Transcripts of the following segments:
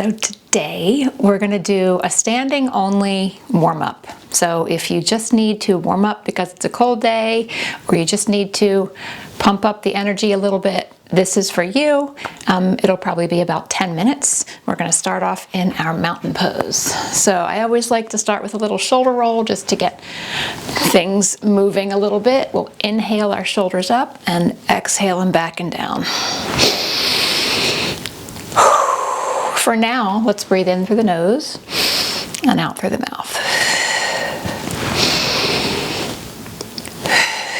So today we're going to do a standing only warm up. So if you just need to warm up because it's a cold day, or you just need to pump up the energy a little bit, this is for you. It'll probably be about 10 minutes. We're going to start off in our mountain pose. So I always like to start with a little shoulder roll just to get things moving a little bit. We'll inhale our shoulders up and exhale them back and down. For now, let's breathe in through the nose and out through the mouth.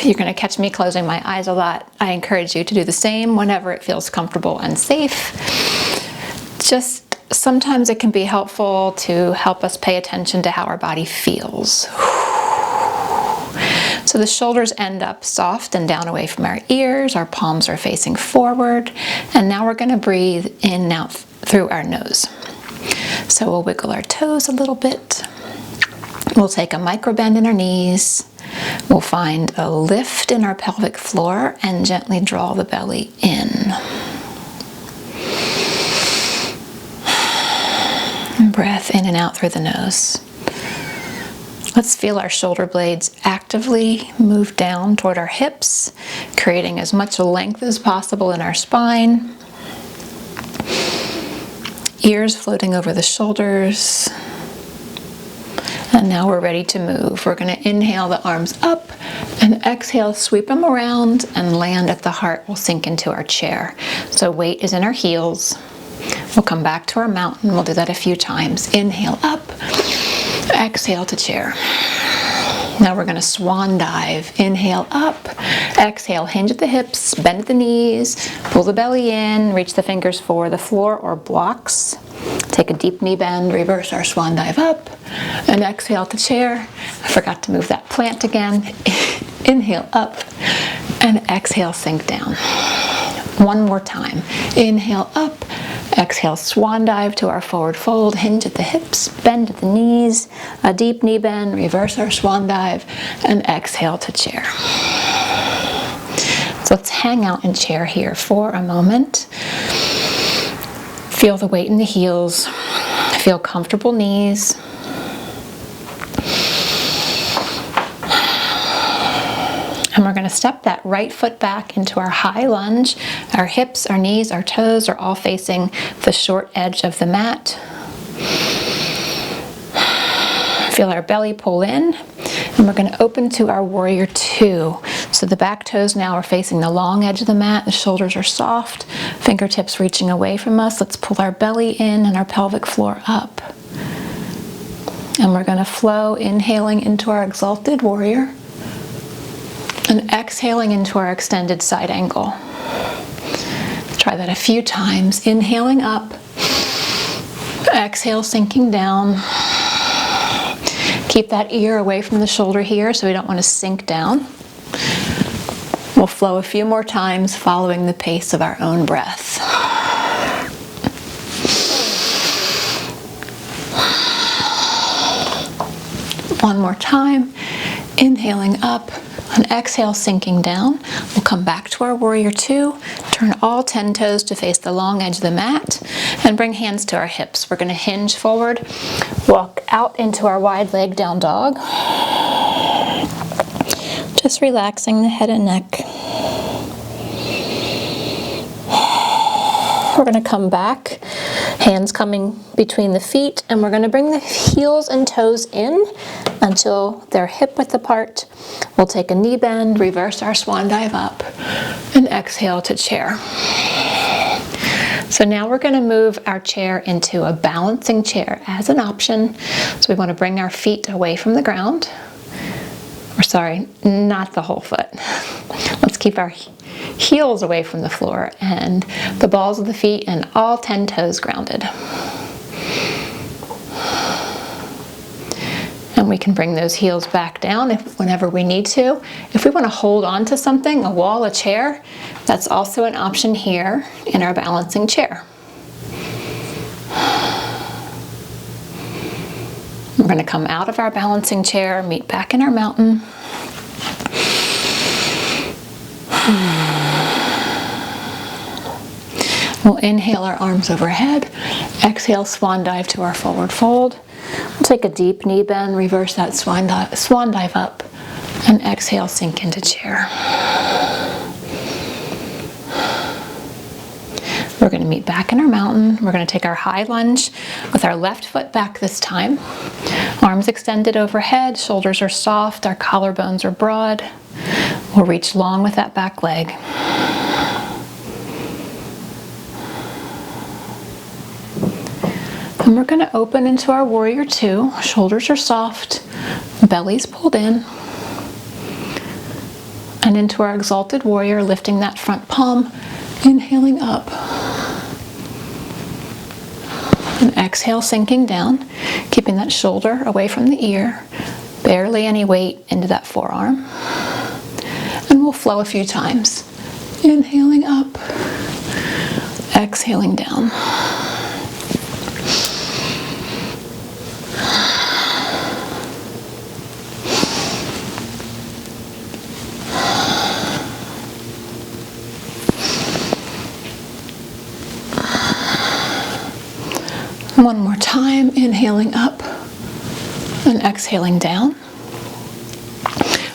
You're going to catch me closing my eyes a lot. I encourage you to do the same whenever it feels comfortable and safe. Just sometimes it can be helpful to help us pay attention to how our body feels. So the shoulders end up soft and down away from our ears. Our palms are facing forward. And now we're going to breathe in and out through our nose. So we'll wiggle our toes a little bit. We'll take a micro bend in our knees. We'll find a lift in our pelvic floor and gently draw the belly in. And breath in and out through the nose. Let's feel our shoulder blades actively move down toward our hips, creating as much length as possible in our spine. Ears floating over the shoulders. And now we're ready to move. We're going to inhale the arms up and exhale, sweep them around and land at the heart. We'll sink into our chair. So weight is in our heels. We'll come back to our mountain. We'll do that a few times. Inhale up, exhale to chair. Now we're going to swan dive. Inhale up, exhale, hinge at the hips, bend at the knees, pull the belly in, reach the fingers for the floor or blocks. Take a deep knee bend, reverse our swan dive up, and exhale to chair. I forgot to move that plant again. Inhale up, and exhale, sink down. One more time. Inhale up, exhale, swan dive to our forward fold, hinge at the hips, bend at the knees, a deep knee bend, reverse our swan dive, and exhale to chair. So let's hang out in chair here for a moment. Feel the weight in the heels. Feel comfortable knees. And we're going to step that right foot back into our high lunge. Our hips, our knees, our toes are all facing the short edge of the mat. Feel our belly pull in. And we're going to open to our warrior two. So the back toes now are facing the long edge of the mat. The shoulders are soft. Fingertips reaching away from us. Let's pull our belly in and our pelvic floor up. And we're going to flow, inhaling into our exalted warrior. And exhaling into our extended side angle. Try that a few times. Inhaling up. Exhale, sinking down. Keep that ear away from the shoulder here so we don't want to sink down. We'll flow a few more times following the pace of our own breath. One more time. Inhaling up and exhale, sinking down. We'll come back to our warrior two. Turn all 10 toes to face the long edge of the mat and bring hands to our hips. We're going to hinge forward, walk out into our wide leg down dog. Just relaxing the head and neck. We're going to come back, hands coming between the feet, and we're going to bring the heels and toes in until they're hip width apart. We'll take a knee bend, reverse our swan dive up, and exhale to chair. So now we're going to move our chair into a balancing chair as an option. So we want to bring our feet away from the ground. Or sorry, not the whole foot. Let's keep our heels away from the floor and the balls of the feet and all 10 toes grounded. And we can bring those heels back down whenever we need to. If we want to hold on to something, a wall, a chair, that's also an option here in our balancing chair. We're going to come out of our balancing chair, meet back in our mountain. We'll inhale our arms overhead, exhale, swan dive to our forward fold. We'll take a deep knee bend, reverse that swan dive up, and exhale, sink into chair. We're going to meet back in our mountain. We're going to take our high lunge with our left foot back this time. Arms extended overhead, shoulders are soft, our collarbones are broad. We'll reach long with that back leg. And we're going to open into our warrior two. Shoulders are soft, belly's pulled in. And into our exalted warrior, lifting that front palm, inhaling up. And exhale, sinking down, keeping that shoulder away from the ear, barely any weight into that forearm. And we'll flow a few times. Inhaling up, exhaling down. One more time, inhaling up and exhaling down.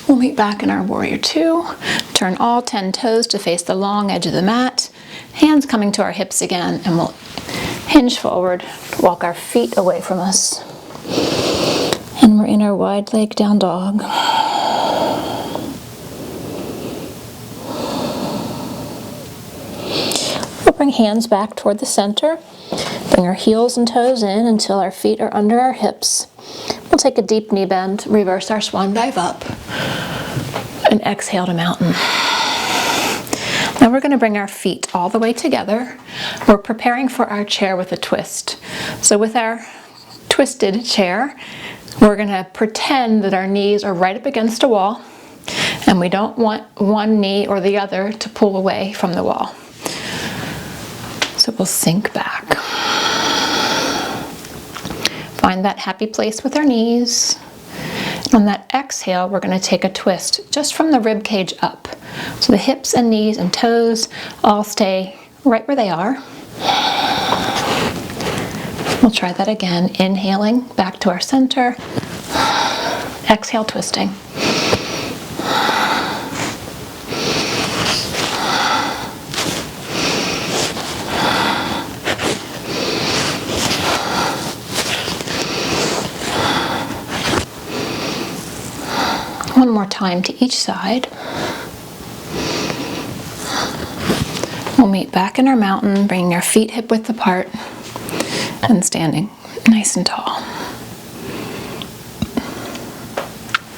We'll meet back in our warrior two. Turn all 10 toes to face the long edge of the mat. Hands coming to our hips again, and we'll hinge forward, walk our feet away from us. And we're in our wide leg down dog. We'll bring hands back toward the center. Bring our heels and toes in until our feet are under our hips. We'll take a deep knee bend, reverse our swan dive up, and exhale to mountain. Now we're going to bring our feet all the way together. We're preparing for our chair with a twist. So with our twisted chair, we're going to pretend that our knees are right up against a wall, and we don't want one knee or the other to pull away from the wall. So we'll sink back. Find that happy place with our knees. On that exhale, we're going to take a twist just from the rib cage up. So the hips and knees and toes all stay right where they are. We'll try that again. Inhaling back to our center. Exhale, twisting. One more time to each side. We'll meet back in our mountain, bringing our feet hip width apart and standing nice and tall.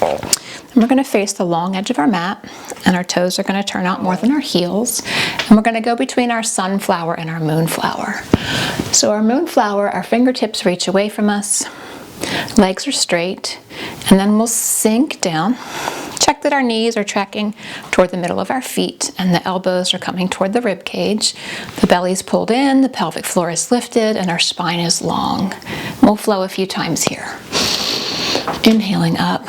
And we're going to face the long edge of our mat, and our toes are going to turn out more than our heels. And we're going to go between our sunflower and our moonflower. So our moonflower, our fingertips reach away from us. Legs are straight, and then we'll sink down. Check that our knees are tracking toward the middle of our feet and the elbows are coming toward the rib cage. The belly's pulled in, the pelvic floor is lifted, and our spine is long. We'll flow a few times here. Inhaling up,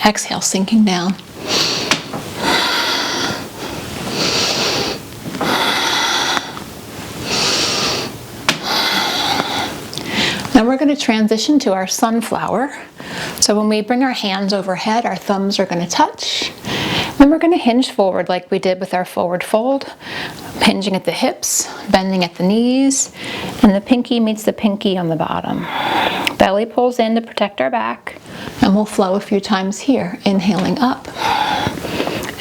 exhale, sinking down. Now we're going to transition to our sunflower. So when we bring our hands overhead, our thumbs are going to touch. Then we're going to hinge forward like we did with our forward fold, hinging at the hips, bending at the knees, and the pinky meets the pinky on the bottom. Belly pulls in to protect our back, and we'll flow a few times here. Inhaling up,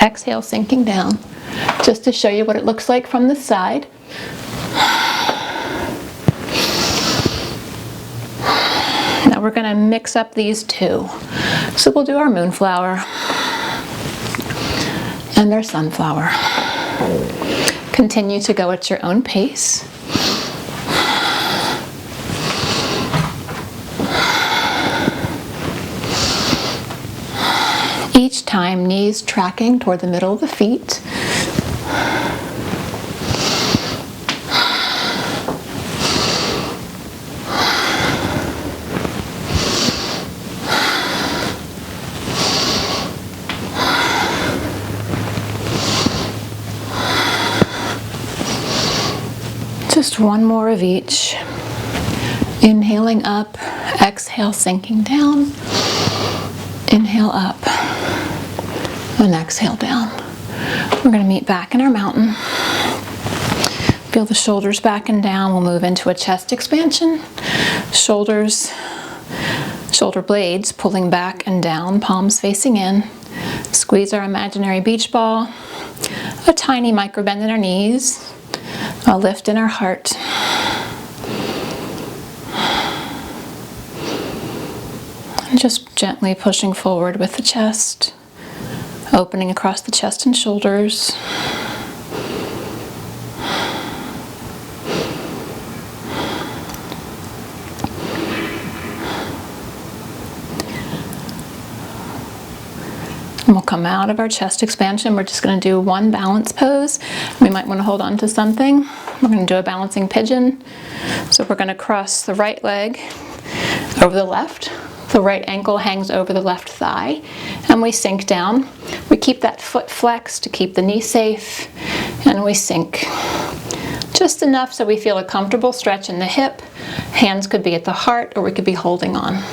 exhale, sinking down, just to show you what it looks like from the side. Now we're going to mix up these two. So we'll do our moonflower and our sunflower. Continue to go at your own pace. Each time, knees tracking toward the middle of the feet. Just one more of each. Inhaling up, exhale, sinking down. Inhale up, and exhale down. We're going to meet back in our mountain. Feel the shoulders back and down. We'll move into a chest expansion. Shoulders, shoulder blades pulling back and down, palms facing in. Squeeze our imaginary beach ball. A tiny micro bend in our knees. A lift in our heart. And just gently pushing forward with the chest. Opening across the chest and shoulders. And we'll come out of our chest expansion. We're just going to do one balance pose. We might want to hold on to something. We're going to do a balancing pigeon. So we're going to cross the right leg over the left. The right ankle hangs over the left thigh. And we sink down. We keep that foot flexed to keep the knee safe. And we sink just enough so we feel a comfortable stretch in the hip. Hands could be at the heart, or we could be holding on.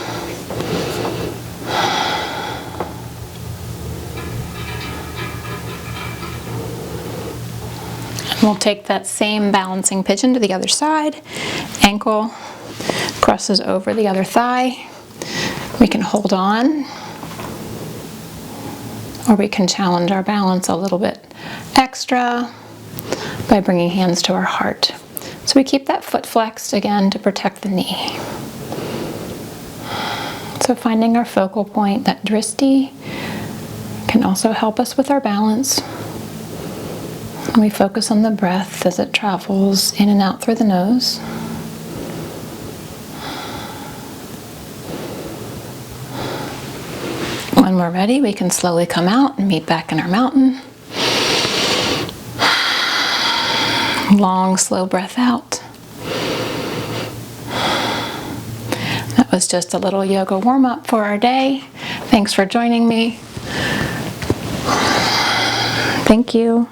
We'll take that same balancing pigeon to the other side. Ankle crosses over the other thigh. We can hold on, or we can challenge our balance a little bit extra by bringing hands to our heart. So we keep that foot flexed again to protect the knee. So finding our focal point, that drishti, can also help us with our balance. We focus on the breath as it travels in and out through the nose. When we're ready, we can slowly come out and meet back in our mountain. Long, slow breath out. That was just a little yoga warm-up for our day. Thanks for joining me. Thank you.